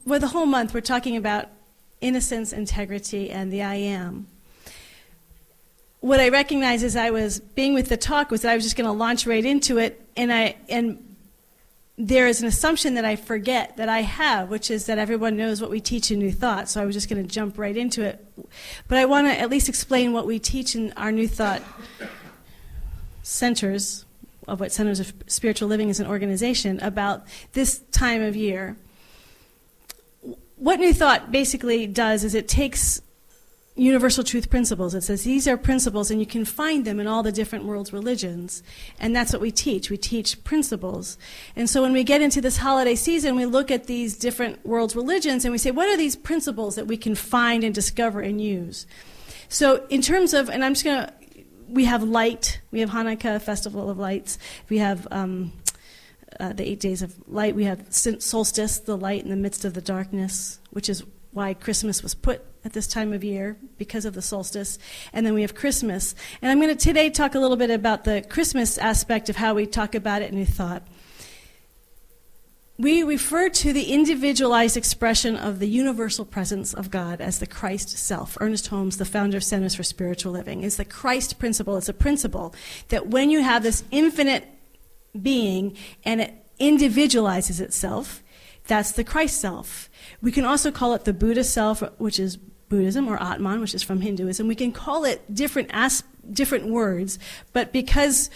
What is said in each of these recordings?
the whole month we're talking about innocence, integrity, and the I am. What I recognized as I was being with the talk was that I was just going to launch right into it, and there is an assumption that I forget that I have, which is that everyone knows what we teach in New Thought, so I was just going to jump right into it. But I want to at least explain what we teach in our New Thought centers, of what Centers of Spiritual Living is an organization, about this time of year. What New Thought basically does is it takes universal truth principles. It says these are principles and you can find them in all the different world's religions. And that's what we teach. We teach principles. And so when we get into this holiday season, we look at these different world's religions and we say, what are these principles that we can find and discover and use? So in terms of, and I'm just going to, we have light. We have Hanukkah, Festival of Lights. We have the 8 days of light. We have solstice, the light in the midst of the darkness, which is why Christmas was put at this time of year, because of the solstice. And then we have Christmas. And I'm going to today talk a little bit about the Christmas aspect of how we talk about it in New Thought. We refer to the individualized expression of the universal presence of God as the Christ self. Ernest Holmes, the founder of Centers for Spiritual Living, is the Christ principle. It's a principle that when you have this infinite being and it individualizes itself, that's the Christ self. We can also call it the Buddha self, which is Buddhism, or Atman, which is from Hinduism. We can call it different words, but because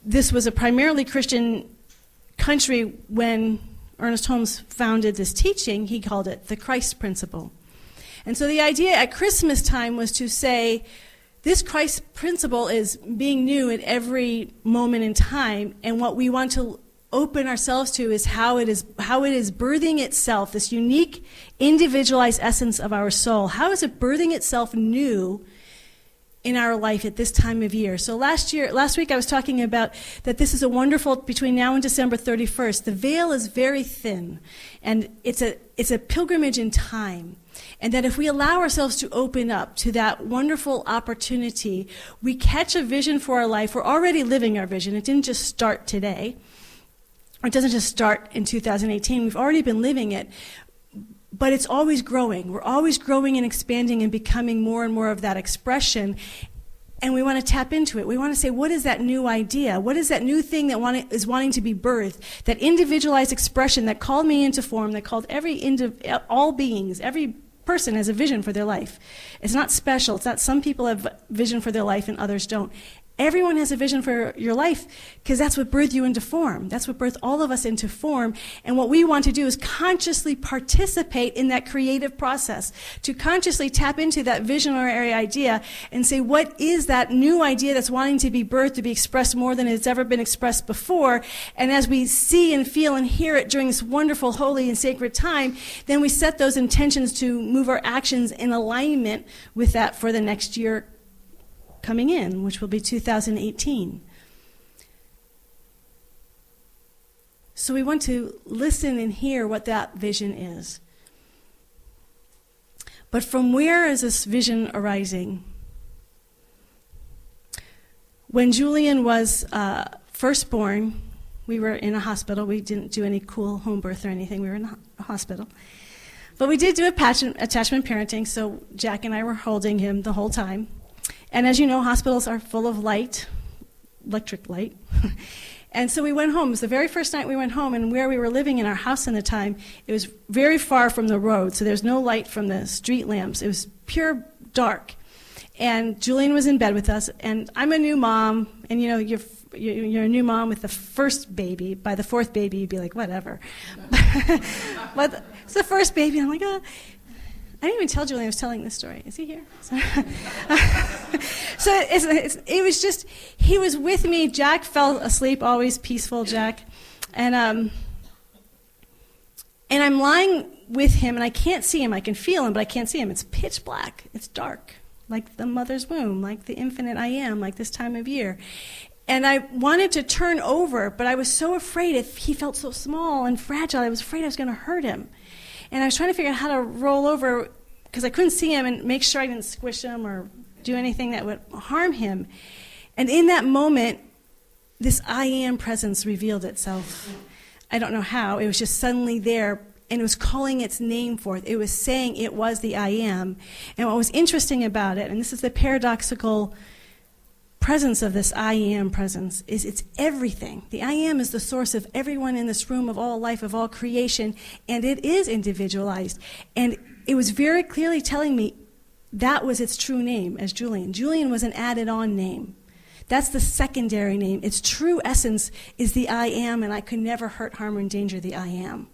this was a primarily Christian country when Ernest Holmes founded this teaching, he called it the Christ principle. And so the idea at Christmas time was to say, this Christ principle is being new at every moment in time, and what we want to open ourselves to is how it is birthing itself, this unique, individualized essence of our soul. How is it birthing itself new in our life at this time of year? So last week I was talking about that this is a wonderful, between now and December 31st, the veil is very thin, and it's a pilgrimage in time. And that if we allow ourselves to open up to that wonderful opportunity, we catch a vision for our life. We're already living our vision. It didn't just start today. It doesn't just start in 2018. We've already been living it, but it's always growing. We're always growing and expanding and becoming more and more of that expression, and we want to tap into it. We want to say, what is that new idea? What is that new thing that is wanting to be birthed? That individualized expression that called me into form, that called all beings, every person has a vision for their life. It's not special. It's not some people have vision for their life and others don't. Everyone has a vision for your life because that's what birthed you into form. That's what birthed all of us into form. And what we want to do is consciously participate in that creative process, to consciously tap into that visionary idea and say, what is that new idea that's wanting to be birthed, to be expressed more than it's ever been expressed before? And as we see and feel and hear it during this wonderful, holy, and sacred time, then we set those intentions to move our actions in alignment with that for the next year coming in, which will be 2018. So we want to listen and hear what that vision is. But from where is this vision arising? When Julian was first born, we were in a hospital. We didn't do any cool home birth or anything. We were in a hospital. But we did do attachment parenting, so Jack and I were holding him the whole time. And as you know, hospitals are full of light, electric light. And so we went home. It was the very first night we went home, and where we were living in our house in the time, it was very far from the road, so there's no light from the street lamps. It was pure dark. And Julian was in bed with us, and I'm a new mom, and you know, you're a new mom with the first baby. By the fourth baby, you'd be like, whatever. But it's the first baby, and I'm like, oh. I didn't even tell Julian I was telling this story. Is he here? So it was just, he was with me. Jack fell asleep, always peaceful, Jack. And I'm lying with him, and I can't see him. I can feel him, but I can't see him. It's pitch black. It's dark, like the mother's womb, like the infinite I am, like this time of year. And I wanted to turn over, but I was so afraid. If he felt so small and fragile, I was afraid I was going to hurt him. And I was trying to figure out how to roll over because I couldn't see him and make sure I didn't squish him or do anything that would harm him. And in that moment, this I am presence revealed itself. I don't know how. It was just suddenly there and it was calling its name forth. It was saying it was the I am. And what was interesting about it, and this is the paradoxical presence of this I am presence, is it's everything. The I am is the source of everyone in this room, of all life, of all creation, and it is individualized. And it was very clearly telling me that was its true name as Julian. Julian was an added-on name. That's the secondary name. Its true essence is the I am, and I could never hurt, harm, or endanger the I am.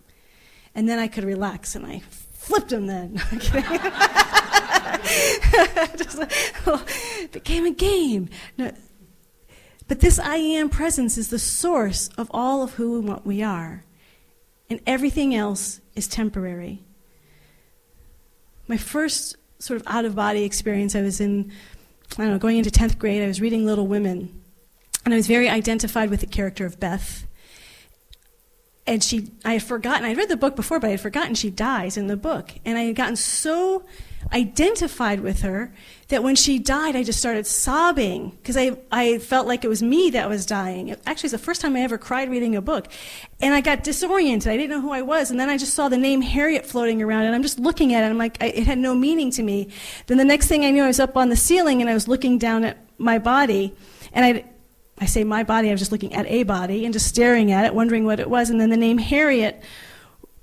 And then I could relax, and I flipped him then. It became a game. No. But this I am presence is the source of all of who and what we are. And everything else is temporary. My first sort of out-of-body experience, I was going into 10th grade, I was reading Little Women, and I was very identified with the character of Beth. And I had forgotten, I'd read the book before, but I had forgotten she dies in the book. And I had gotten so identified with her that when she died, I just started sobbing, because I felt like it was me that was dying. Actually, it's the first time I ever cried reading a book. And I got disoriented. I didn't know who I was. And then I just saw the name Harriet floating around, and I'm just looking at it. I'm like, it had no meaning to me. Then the next thing I knew, I was up on the ceiling, and I was looking down at my body. And I say my body, I was just looking at a body and just staring at it, wondering what it was. And then the name Harriet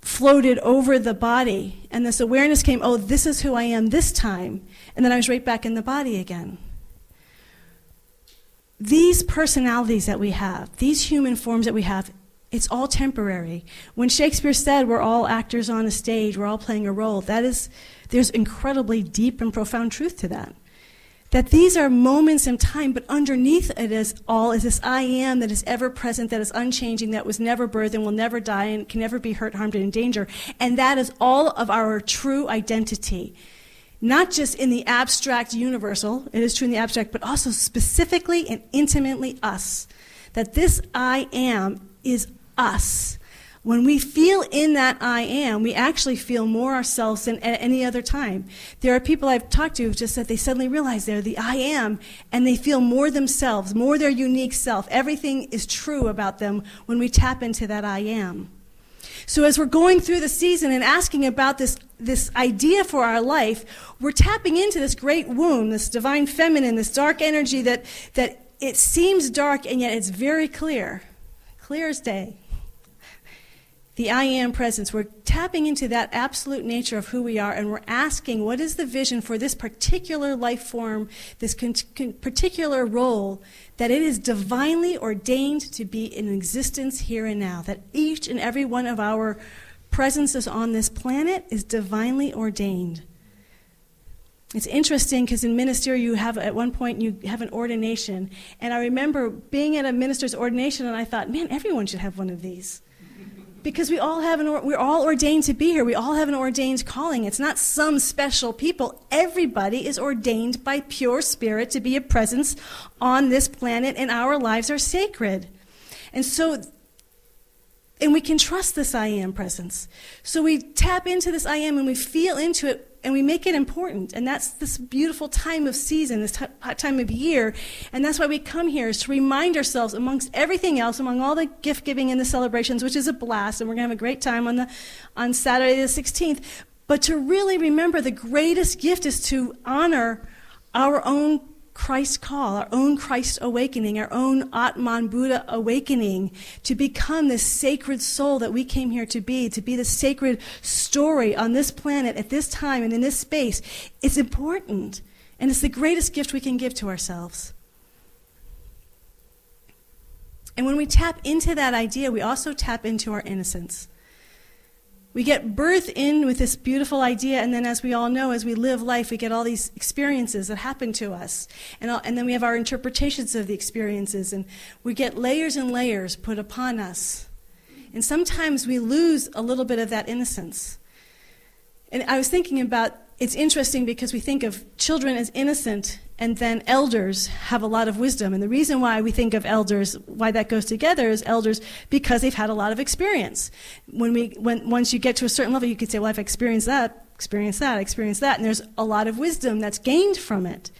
floated over the body. And this awareness came, oh, this is who I am this time. And then I was right back in the body again. These personalities that we have, these human forms that we have, it's all temporary. When Shakespeare said we're all actors on a stage, we're all playing a role, there's incredibly deep and profound truth to that. That these are moments in time, but underneath it is this I am that is ever present, that is unchanging, that was never birthed and will never die and can never be hurt, harmed, or in danger. And that is all of our true identity. Not just in the abstract universal, it is true in the abstract, but also specifically and intimately us. That this I am is us. When we feel in that I am, we actually feel more ourselves than at any other time. There are people I've talked to who just said they suddenly realize they're the I am, and they feel more themselves, more their unique self. Everything is true about them when we tap into that I am. So as we're going through the season and asking about this idea for our life, we're tapping into this great womb, this divine feminine, this dark energy that it seems dark and yet it's very clear as day. The I am presence. We're tapping into that absolute nature of who we are, and we're asking, what is the vision for this particular life form, this particular role, that it is divinely ordained to be in existence here and now, that each and every one of our presences on this planet is divinely ordained. It's interesting because in ministry at one point you have an ordination, and I remember being at a minister's ordination and I thought, man, everyone should have one of these. Because we're all ordained to be here. We all have an ordained calling. It's not some special people. Everybody is ordained by pure spirit to be a presence on this planet, and our lives are sacred. And we can trust this I am presence. So we tap into this I am and we feel into it and we make it important. And that's this beautiful time of season, this time of year. And that's why we come here, is to remind ourselves amongst everything else, among all the gift giving and the celebrations, which is a blast, and we're going to have a great time on Saturday the 16th. But to really remember the greatest gift is to honor our own Christ call, our own Christ awakening, our own Atman Buddha awakening, to become this sacred soul that we came here to be the sacred story on this planet at this time and in this space. It's important, and it's the greatest gift we can give to ourselves. And when we tap into that idea, we also tap into our innocence. We get birthed in with this beautiful idea, and then as we all know, as we live life, we get all these experiences that happen to us. And then we have our interpretations of the experiences, and we get layers and layers put upon us. And sometimes we lose a little bit of that innocence. And I was thinking about, it's interesting because we think of children as innocent, and then elders have a lot of wisdom. And the reason why we think of elders, why that goes together, is elders, because they've had a lot of experience. Once you get to a certain level, you could say, well, I've experienced that, and there's a lot of wisdom that's gained from it.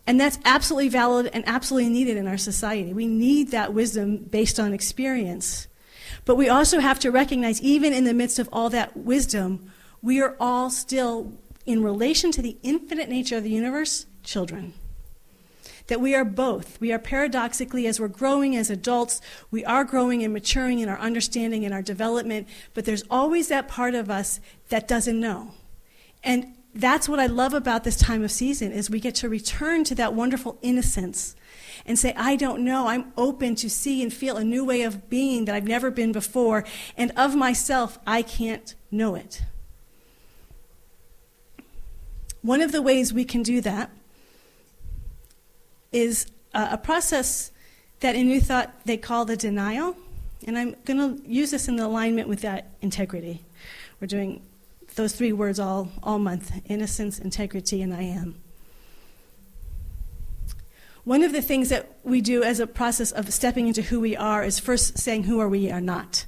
And that's absolutely valid and absolutely needed in our society. We need that wisdom based on experience. But we also have to recognize, even in the midst of all that wisdom, we are all still, in relation to the infinite nature of the universe, children. That we are both. We are paradoxically, as we're growing as adults, we are growing and maturing in our understanding and our development, but there's always that part of us that doesn't know. And that's what I love about this time of season, is we get to return to that wonderful innocence and say, I don't know. I'm open to see and feel a new way of being that I've never been before, and of myself, I can't know it. One of the ways we can do that is a process that in New Thought they call the denial, and I'm going to use this in alignment with that integrity. We're doing those three words all month: innocence, integrity, and I am. One of the things that we do as a process of stepping into who we are is first saying who are we are not.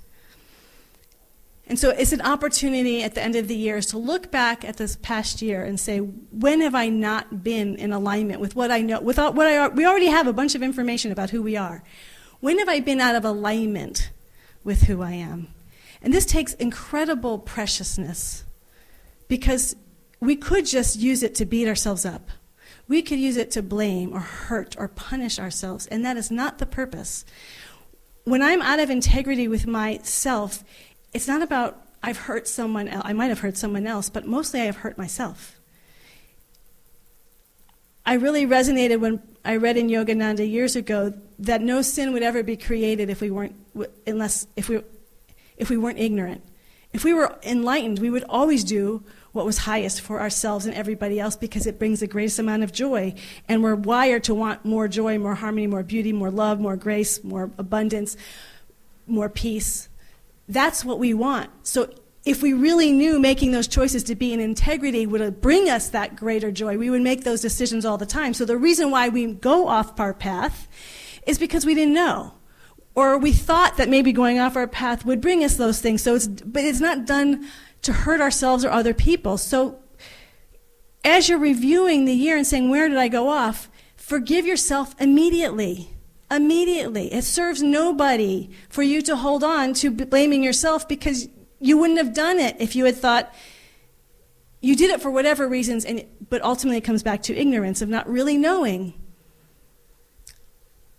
And so it's an opportunity at the end of the year is to look back at this past year and say, when have I not been in alignment with what I know? We already have a bunch of information about who we are. When have I been out of alignment with who I am? And this takes incredible preciousness, because we could just use it to beat ourselves up. We could use it to blame or hurt or punish ourselves, and that is not the purpose. When I'm out of integrity with myself, it's not about I've hurt someone else. I might have hurt someone else, but mostly I have hurt myself. I really resonated when I read in Yogananda years ago that no sin would ever be created if we weren't ignorant. If we were enlightened, we would always do what was highest for ourselves and everybody else, because it brings the greatest amount of joy. And we're wired to want more joy, more harmony, more beauty, more love, more grace, more abundance, more peace. That's what we want. So if we really knew making those choices to be in integrity would bring us that greater joy, we would make those decisions all the time. So the reason why we go off our path is because we didn't know. Or we thought that maybe going off our path would bring us those things. But it's not done to hurt ourselves or other people. So as you're reviewing the year and saying, where did I go off? Forgive yourself immediately. Immediately. It serves nobody for you to hold on to blaming yourself, because you wouldn't have done it if you had thought you did it for whatever reasons, but ultimately it comes back to ignorance of not really knowing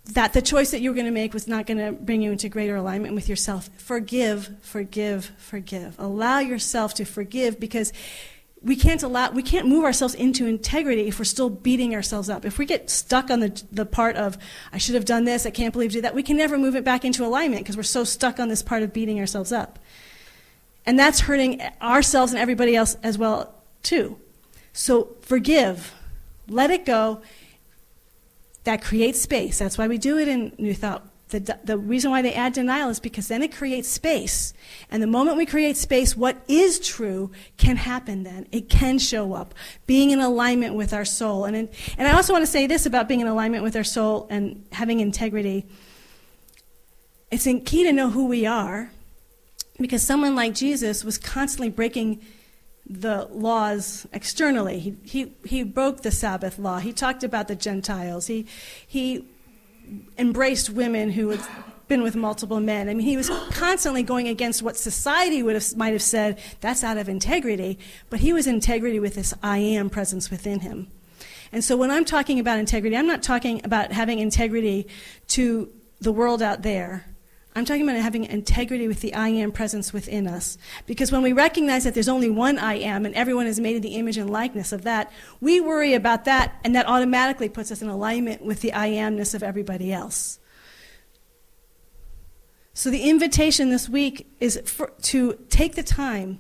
that the choice that you were going to make was not going to bring you into greater alignment with yourself. Forgive, forgive, forgive. Allow yourself to forgive, because we can't move ourselves into integrity if we're still beating ourselves up. If we get stuck on the part of, I should have done this, I can't believe I did that, we can never move it back into alignment, because we're so stuck on this part of beating ourselves up. And that's hurting ourselves and everybody else as well, too. So forgive. Let it go. That creates space. That's why we do it in New Thought. The reason why they add denial is because then it creates space. And the moment we create space, what is true can happen then. It can show up. Being in alignment with our soul. And I also want to say this about being in alignment with our soul and having integrity. It's key to know who we are, because someone like Jesus was constantly breaking the laws externally. He broke the Sabbath law. He talked about the Gentiles. He embraced women who had been with multiple men. I mean, he was constantly going against what society might have said, that's out of integrity, but he was in integrity with this I am presence within him. And so when I'm talking about integrity, I'm not talking about having integrity to the world out there. I'm talking about having integrity with the I am presence within us. Because when we recognize that there's only one I am and everyone is made in the image and likeness of that, we worry about that, and that automatically puts us in alignment with the I amness of everybody else. So the invitation this week is to take the time,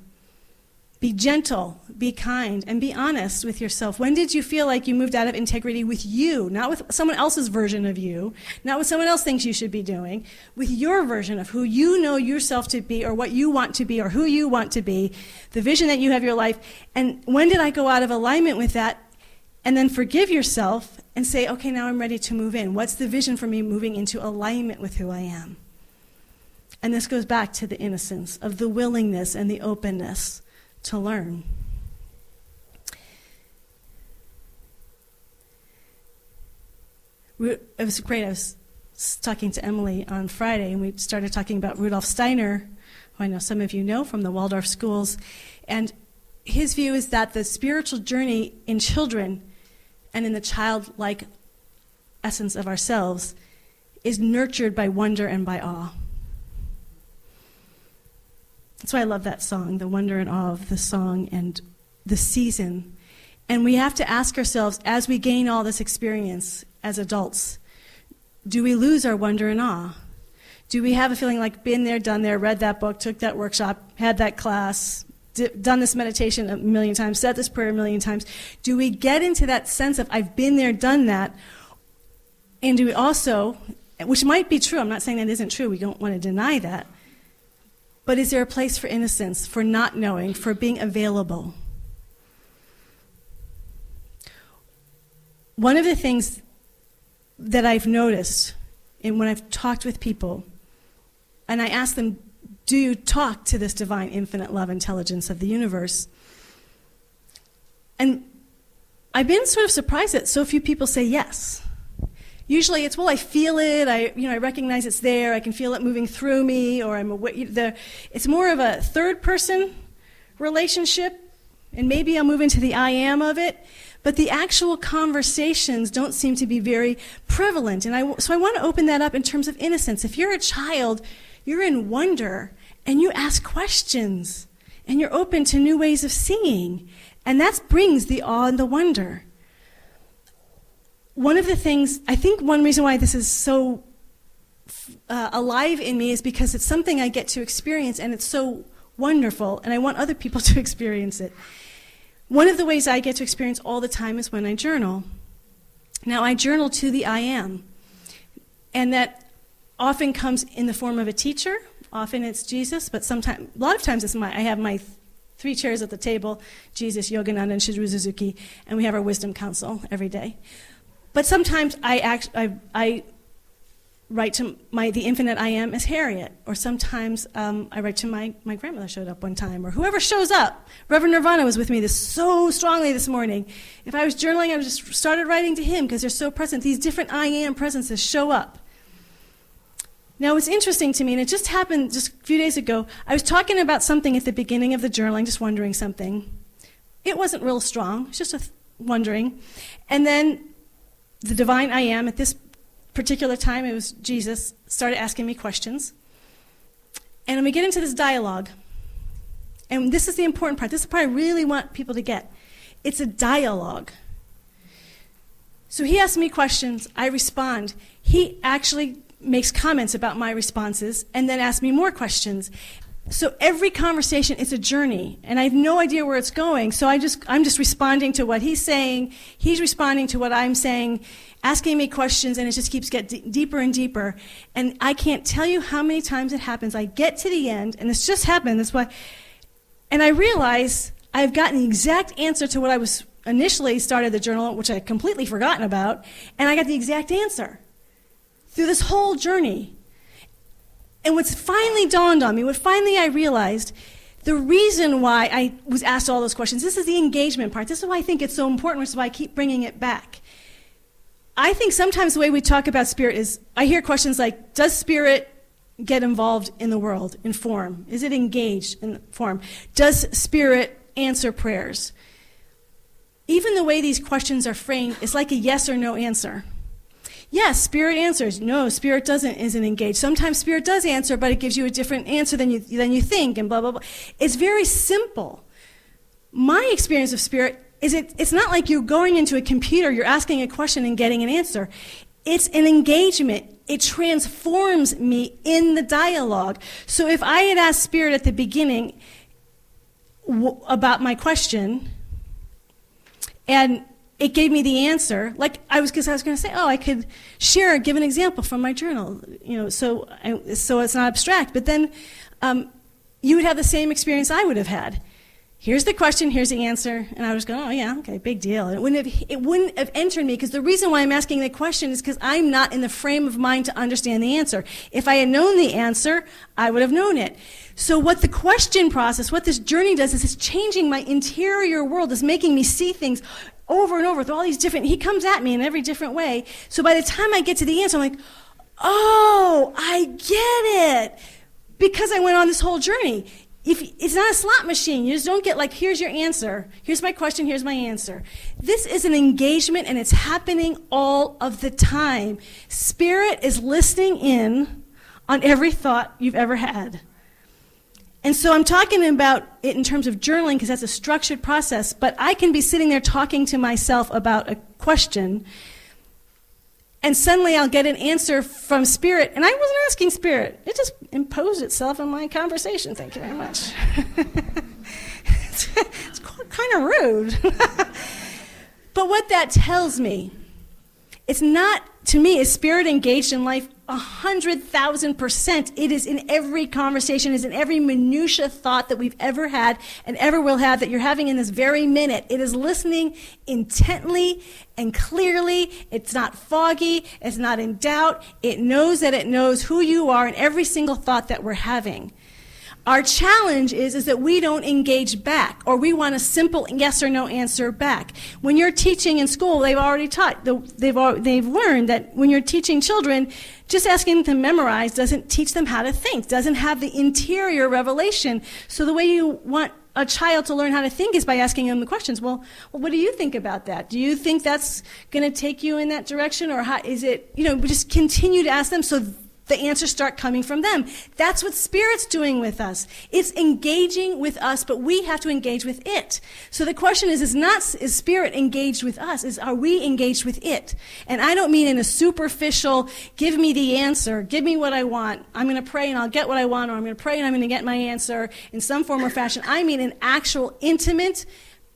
be gentle, be kind, and be honest with yourself. When did you feel like you moved out of integrity with you, not with someone else's version of you, not what someone else thinks you should be doing, with your version of who you know yourself to be, or what you want to be, or who you want to be, the vision that you have your life? And when did I go out of alignment with that? And then forgive yourself and say, okay, now I'm ready to move in. What's the vision for me moving into alignment with who I am? And this goes back to the innocence of the willingness and the openness to learn. It was great. I was talking to Emily on Friday, and we started talking about Rudolf Steiner, who I know some of you know from the Waldorf schools. And his view is that the spiritual journey in children and in the childlike essence of ourselves is nurtured by wonder and by awe. That's why I love that song, the wonder and awe of the song and the season. And we have to ask ourselves, as we gain all this experience as adults, do we lose our wonder and awe? Do we have a feeling like been there, done there, read that book, took that workshop, had that class, done this meditation a million times, said this prayer a million times? Do we get into that sense of I've been there, done that? And do we also, which might be true, I'm not saying that isn't true, we don't want to deny that, but is there a place for innocence, for not knowing, for being available? One of the things that I've noticed when I've talked with people, and I ask them, do you talk to this divine, infinite love intelligence of the universe? And I've been sort of surprised that so few people say yes. Usually it's, well, I feel it, I recognize it's there, I can feel it moving through me, or I'm aware. It's more of a third-person relationship, and maybe I'll move into the I am of it, but the actual conversations don't seem to be very prevalent. And so I want to open that up in terms of innocence. If you're a child, you're in wonder, and you ask questions, and you're open to new ways of seeing, and that brings the awe and the wonder. One of the things, I think one reason why this is so alive in me is because it's something I get to experience, and it's so wonderful, and I want other people to experience it. One of the ways I get to experience all the time is when I journal. Now, I journal to the I am, and that often comes in the form of a teacher. Often it's Jesus, but sometimes, a lot of times I have my 3 chairs at the table, Jesus, Yogananda, and Shizuru Suzuki, and we have our wisdom council every day. But sometimes I write to the infinite I am as Harriet, or sometimes I write to my grandmother showed up one time, or whoever shows up. Reverend Nirvana was with me so strongly this morning. If I was journaling, I would just started writing to him because they're so present. These different I am presences show up. Now, it's interesting to me, and it just happened just a few days ago. I was talking about something at the beginning of the journaling, just wondering something. It wasn't real strong. It was just wondering. And then the divine I am, at this particular time, it was Jesus, started asking me questions. And then we get into this dialogue. And this is the important part. This is the part I really want people to get. It's a dialogue. So he asks me questions. I respond. He actually makes comments about my responses and then asks me more questions. So every conversation is a journey, and I have no idea where it's going. So I'm just responding to what he's saying. He's responding to what I'm saying, asking me questions, and it just keeps getting deeper and deeper. And I can't tell you how many times it happens. I get to the end, and it's just happened. That's why, and I realize I've gotten the exact answer to what I was initially started the journal, which I had completely forgotten about, and I got the exact answer through this whole journey. And what's finally dawned on me, what finally I realized, the reason why I was asked all those questions, this is the engagement part. This is why I think it's so important, which is why I keep bringing it back. I think sometimes the way we talk about spirit is, I hear questions like, does spirit get involved in the world, in form? Is it engaged in form? Does spirit answer prayers? Even the way these questions are framed is like a yes or no answer. Yes, spirit answers. No, spirit isn't engaged. Sometimes spirit does answer, but it gives you a different answer than you think, and blah, blah, blah. It's very simple. My experience of spirit is it's not like you're going into a computer, you're asking a question and getting an answer. It's an engagement. It transforms me in the dialogue. So if I had asked spirit at the beginning about my question, and it gave me the answer, because I was going to say, I could give an example from my journal, so it's not abstract. But then you would have the same experience I would have had. Here's the question, here's the answer, and I was going, oh yeah, okay, big deal. And it wouldn't have entered me, because the reason why I'm asking the question is because I'm not in the frame of mind to understand the answer. If I had known the answer, I would have known it. So what the question process, what this journey does, is it's changing my interior world, it's making me see things over and over with all these different, he comes at me in every different way. So by the time I get to the answer, I'm like, Oh, I get it. Because I went on this whole journey. If it's not a slot machine. You just don't get like, here's your answer. Here's my question, here's my answer. This is an engagement, and it's happening all of the time. Spirit is listening in on every thought you've ever had. And so I'm talking about it in terms of journaling because that's a structured process, but I can be sitting there talking to myself about a question, and suddenly I'll get an answer from Spirit, and I wasn't asking Spirit. It just imposed itself on my conversation. Thank you very much. It's kind of rude. But what that tells me, it's not, to me, is Spirit engaged in life 100,000%. It is in every conversation, it is in every minutia thought that we've ever had and ever will have that you're having in this very minute. It is listening intently and clearly. It's not foggy. It's not in doubt. It knows that it knows who you are in every single thought that we're having. Our challenge is that we don't engage back, or we want a simple yes or no answer back. When you're teaching in school, they've already taught, they've learned that when you're teaching children, just asking them to memorize doesn't teach them how to think, doesn't have the interior revelation. So the way you want a child to learn how to think is by asking them the questions. Well, what do you think about that? Do you think that's going to take you in that direction, or how is it? We just continue to ask them so the answers start coming from them. That's what Spirit's doing with us. It's engaging with us, but we have to engage with it. So the question is Spirit engaged with us? Are we engaged with it? And I don't mean in a superficial, give me the answer, give me what I want. I'm going to pray and I'll get what I want, or I'm going to pray and I'm going to get my answer in some form or fashion. I mean an actual intimate,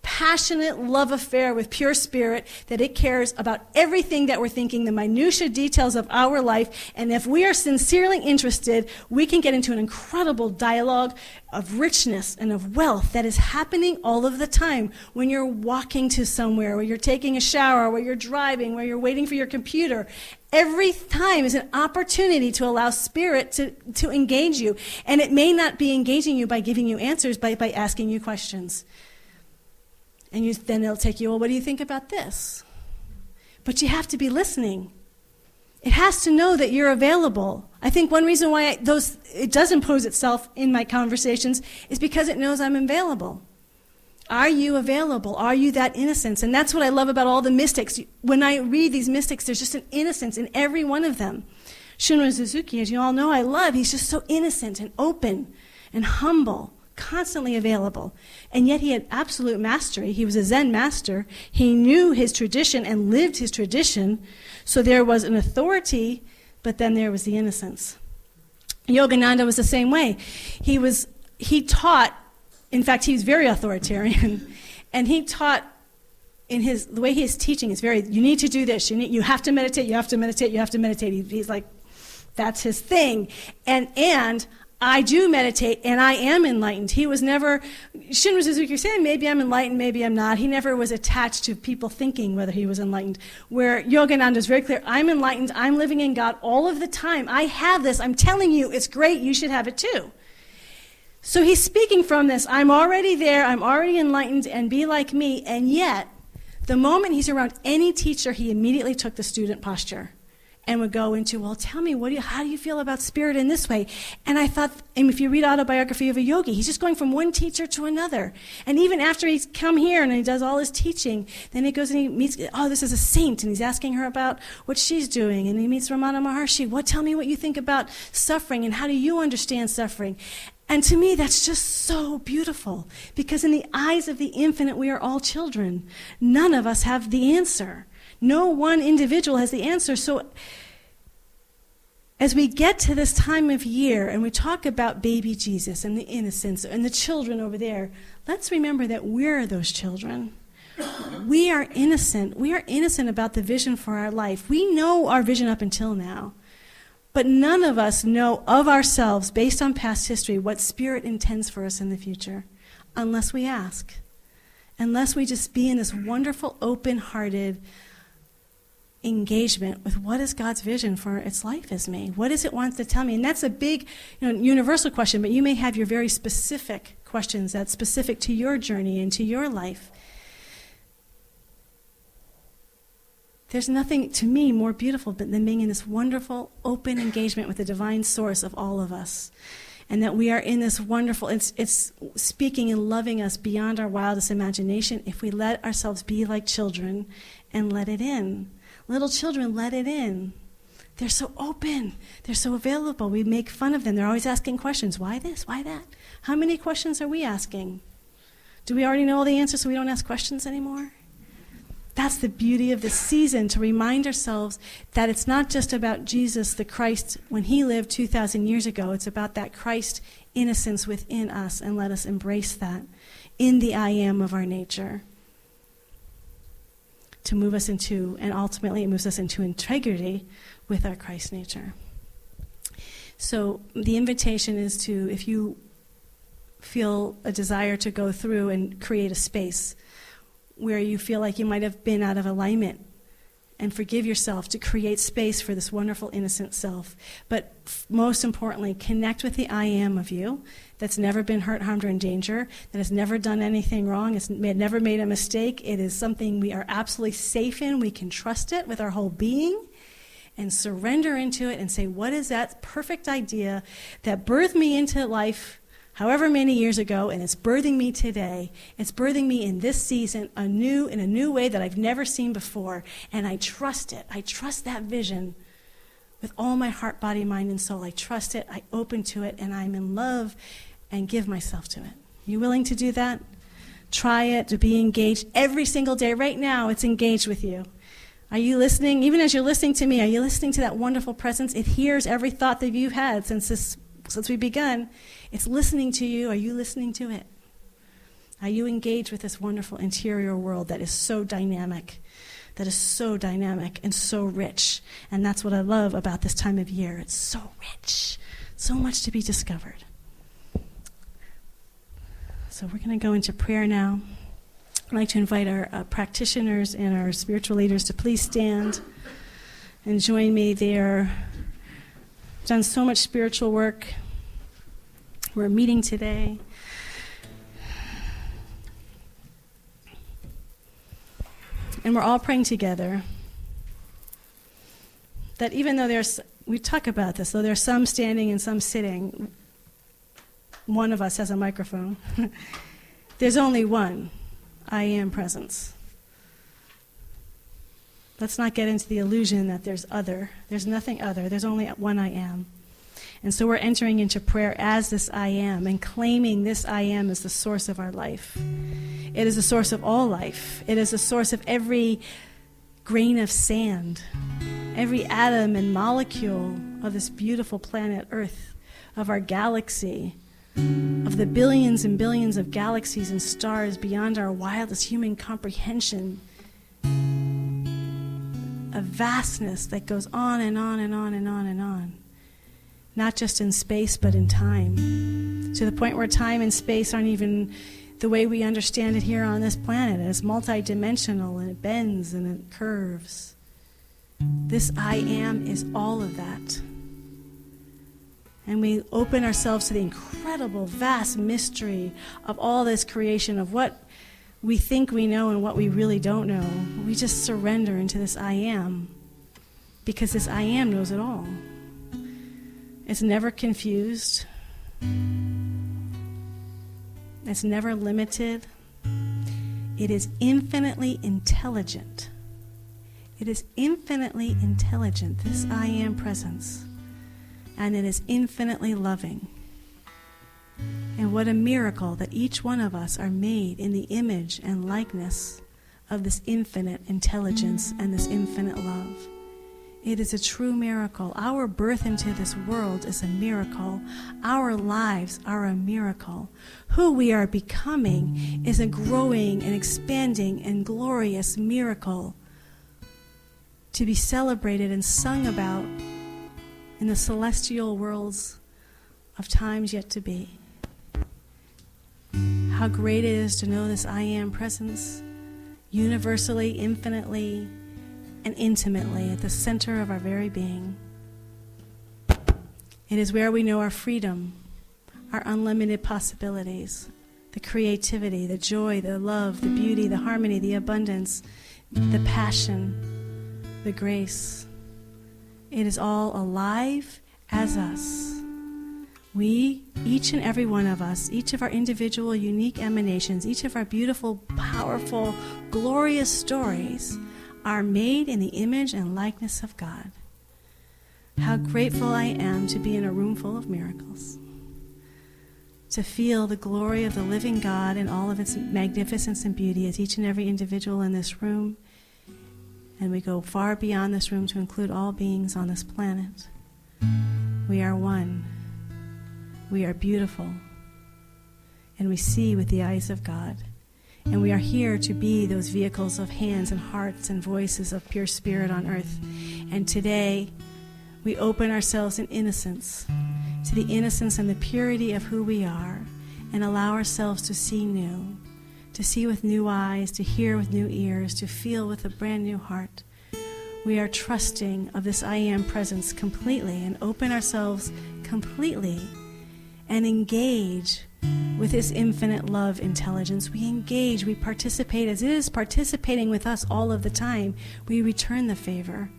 passionate love affair with pure Spirit, that it cares about everything that we're thinking, the minutiae details of our life, and if we are sincerely interested, we can get into an incredible dialogue of richness and of wealth that is happening all of the time when you're walking to somewhere, where you're taking a shower, where you're driving, where you're waiting for your computer. Every time is an opportunity to allow Spirit to engage you, and it may not be engaging you by giving you answers, but by asking you questions. And then it'll take you, well, what do you think about this? But you have to be listening. It has to know that you're available. I think one reason why it does impose itself in my conversations is because it knows I'm available. Are you available? Are you that innocence? And that's what I love about all the mystics. When I read these mystics, there's just an innocence in every one of them. Shunryu Suzuki, as you all know, I love. He's just so innocent and open and humble, constantly available. And yet he had absolute mastery. He was a Zen master. He knew his tradition and lived his tradition. So there was an authority, but then there was the innocence. Yogananda was the same way. He taught, in fact, he was very authoritarian, and he taught the way he is teaching is very, you need to do this, you have to meditate, you have to meditate, you have to meditate. He's like, that's his thing. And I do meditate, and I am enlightened. He was never, Shunryu Suzuki saying, maybe I'm enlightened, maybe I'm not. He never was attached to people thinking whether he was enlightened. Where Yogananda is very clear, I'm enlightened, I'm living in God all of the time. I have this, I'm telling you, it's great, you should have it too. So he's speaking from this, I'm already there, I'm already enlightened, and be like me, and yet, the moment he's around any teacher, he immediately took the student posture and would go into, well, tell me, how do you feel about Spirit in this way? And I thought, and if you read Autobiography of a Yogi, he's just going from one teacher to another. And even after he's come here and he does all his teaching, then he goes and he meets, this is a saint, and he's asking her about what she's doing. And he meets Ramana Maharshi. Tell me what you think about suffering, and how do you understand suffering? And to me, that's just so beautiful, because in the eyes of the infinite, we are all children. None of us have the answer. No one individual has the answer. So as we get to this time of year and we talk about baby Jesus and the innocence and the children over there, let's remember that we're those children. We are innocent. We are innocent about the vision for our life. We know our vision up until now. But none of us know of ourselves, based on past history, what Spirit intends for us in the future, unless we ask. Unless we just be in this wonderful, open-hearted engagement with what is God's vision for its life as me. What does it want to tell me? And that's a big, universal question, but you may have your very specific questions that's specific to your journey and to your life. There's nothing, to me, more beautiful than being in this wonderful, open engagement with the divine source of all of us. And that we are in this wonderful, it's speaking and loving us beyond our wildest imagination if we let ourselves be like children and let it in. Little children, let it in. They're so open. They're so available. We make fun of them. They're always asking questions. Why this? Why that? How many questions are we asking? Do we already know all the answers so we don't ask questions anymore? That's the beauty of this season, to remind ourselves that it's not just about Jesus, the Christ, when he lived 2,000 years ago. It's about that Christ innocence within us, and let us embrace that in the I am of our nature to move us into, and ultimately it moves us into integrity with our Christ nature. So the invitation is to, if you feel a desire to go through and create a space where you feel like you might have been out of alignment, and forgive yourself, to create space for this wonderful innocent self. But most importantly, connect with the I am of you that's never been hurt, harmed, or in danger, that has never done anything wrong, has never made a mistake. It is something we are absolutely safe in. We can trust it with our whole being and surrender into it and say, what is that perfect idea that birthed me into life however many years ago, and it's birthing me today. It's birthing me in this season in a new way that I've never seen before. And I trust it. I trust that vision with all my heart, body, mind, and soul. I trust it. I open to it, and I'm in love and give myself to it. You willing to do that? Try it, to be engaged every single day. Right now, it's engaged with you. Are you listening? Even as you're listening to me, are you listening to that wonderful presence? It hears every thought that you've had since we've begun. It's listening to you. Are you listening to it? Are you engaged with this wonderful interior world that is so dynamic, and so rich? And that's what I love about this time of year. It's so rich, so much to be discovered. So we're going to go into prayer now. I'd like to invite our practitioners and our spiritual leaders to please stand and join me. They've done so much spiritual work. We're meeting today. And we're all praying together that even though we talk about this, though there's some standing and some sitting, one of us has a microphone. There's only one I am presence. Let's not get into the illusion that there's other. There's nothing other. There's only one I am. And so we're entering into prayer as this I am, and claiming this I am as the source of our life. It is the source of all life. It is the source of every grain of sand, every atom and molecule of this beautiful planet Earth, of our galaxy, of the billions and billions of galaxies and stars beyond our wildest human comprehension. A vastness that goes on and on and on and on and on. Not just in space, but in time. To the point where time and space aren't even the way we understand it here on this planet. It's multidimensional, and it bends and it curves. This I am is all of that. And we open ourselves to the incredible, vast mystery of all this creation, of what we think we know and what we really don't know. We just surrender into this I am, because this I am knows it all. It's never confused. It's never limited. It is infinitely intelligent. It is infinitely intelligent, this I am presence. And it is infinitely loving. And what a miracle that each one of us are made in the image and likeness of this infinite intelligence and this infinite love. It is a true miracle. Our birth into this world is a miracle. Our lives are a miracle. Who we are becoming is a growing and expanding and glorious miracle to be celebrated and sung about in the celestial worlds of times yet to be. How great it is to know this I am presence, universally, infinitely, and intimately at the center of our very being. It is where we know our freedom, our unlimited possibilities, the creativity, the joy, the love, the beauty, the harmony, the abundance, the passion, the grace. It is all alive as us. We, each and every one of us, each of our individual unique emanations, each of our beautiful, powerful, glorious stories are made in the image and likeness of God. How grateful I am to be in a room full of miracles, to feel the glory of the living God in all of its magnificence and beauty as each and every individual in this room. And we go far beyond this room to include all beings on this planet. We are one. We are beautiful. And we see with the eyes of God. And we are here to be those vehicles of hands and hearts and voices of pure spirit on earth. And today, we open ourselves in innocence, to the innocence and the purity of who we are, and allow ourselves to see new, to see with new eyes, to hear with new ears, to feel with a brand new heart. We are trusting of this I Am presence completely and open ourselves completely and engage with this infinite love intelligence. We engage, we participate as it is participating with us all of the time. We return the favor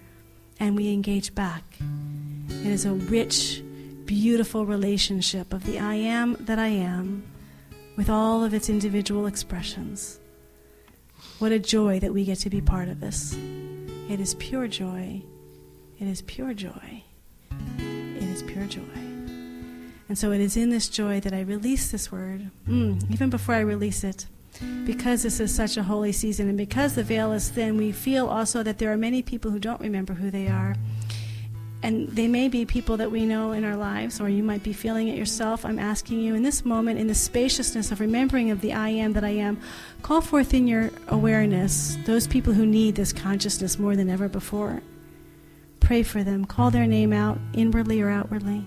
and we engage back. It is a rich, beautiful relationship of the I Am that I am with all of its individual expressions. What a joy that we get to be part of this. It is pure joy. It is pure joy. It is pure joy. And so it is in this joy that I release this word, even before I release it. Because this is such a holy season and because the veil is thin, we feel also that there are many people who don't remember who they are. And they may be people that we know in our lives, or you might be feeling it yourself. I'm asking you in this moment, in the spaciousness of remembering of the I Am that I am, call forth in your awareness those people who need this consciousness more than ever before. Pray for them. Call their name out, inwardly or outwardly.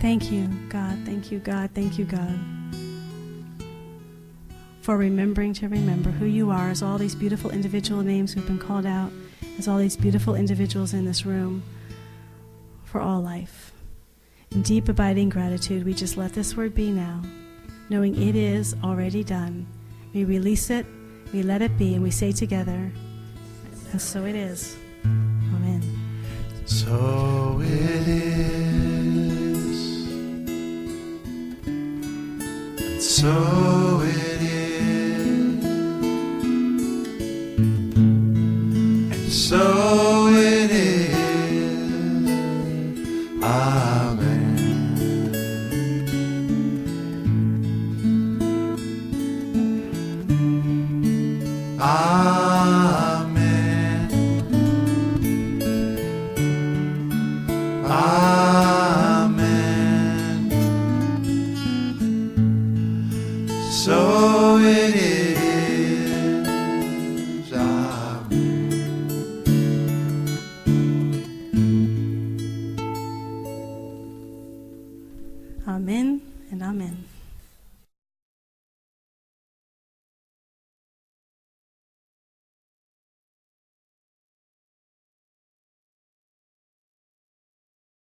Thank you, God. Thank you, God. Thank you, God, for remembering to remember who you are as all these beautiful individual names who've been called out, as all these beautiful individuals in this room, for all life. In deep abiding gratitude, we just let this word be now, knowing it is already done. We release it, we let it be, and we say together, and so it is. Amen. So it is. So it is, and so it is. Amen. Amen. Amen.